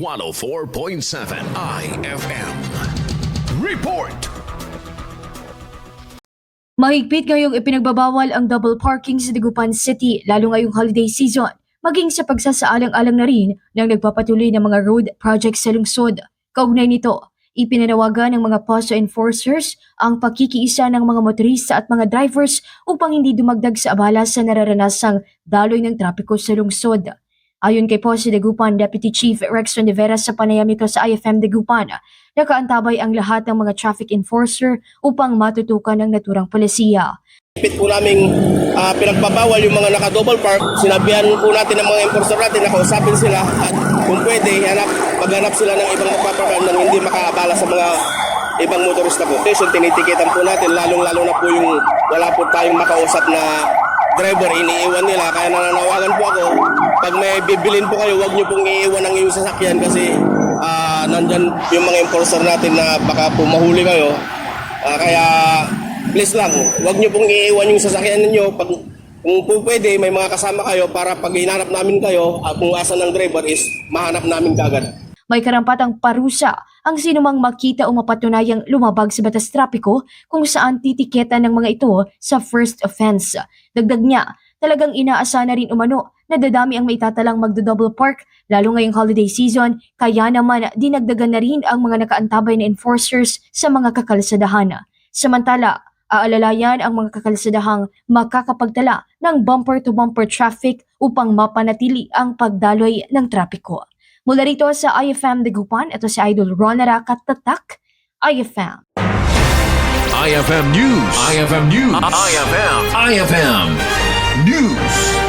104.7 IFM. Report! Mahigpit ngayong ipinagbabawal ang double parking sa Dagupan City lalo ngayong holiday season, maging sa pagsasaalang-alang na rin ng nagpapatuloy ng mga road projects sa lungsod. Kaugnay nito, ipinanawagan ng mga POSO enforcers ang pagkikiisa ng mga motorista at mga drivers upang hindi dumagdag sa abala sa nararanasang daloy ng trapiko sa lungsod. Ayon kay POSO Dagupan Deputy Chief Rex Rivera sa panayam nito sa IFM Dagupan, nakaantabay ang lahat ng mga traffic enforcer upang matutukan ng naturang polisiya. Pit po naming pinagbabawal yung mga naka-double park. Sinabihan po natin ng mga enforcer natin na kausapin sila at kung pwede, maghanap sila ng ibang magpaparkan nang hindi makaabala sa mga ibang motorista po. Tinitikitan po natin, lalong-lalo na po yung wala po tayong makausap na driver, iniiwan nila. Kaya nananawagan po ako, pag may bibilin po kayo, huwag nyo pong iiwan ang iyong sasakyan kasi nandyan yung mga enforcer natin na baka po mahuli kayo. Kaya please lang, huwag nyo pong iiwan yung sasakyan ninyo. Kung po pwede, may mga kasama kayo para pag hinanap namin kayo, kung asan ng driver is mahanap namin kaagad. May karampatang parusa ang sinumang makita o mapatunayang lumabag sa batas trapiko kung saan titiketan ng mga ito sa first offense. Dagdag niya, talagang inaasa na rin umano na dadami ang maitatalang magdo-double park lalo ngayong holiday season, kaya naman dinagdagan na rin ang mga nakaantabay na enforcers sa mga kakalsadahan. Samantala, aalalayan ang mga kakalsadahang makakapagtala ng bumper-to-bumper traffic upang mapanatili ang pagdaloy ng trapiko. Mula rito sa IFM Dagupan, ito si Idol Ronara Katatak, IFM. IFM News. IFM News. IFM News.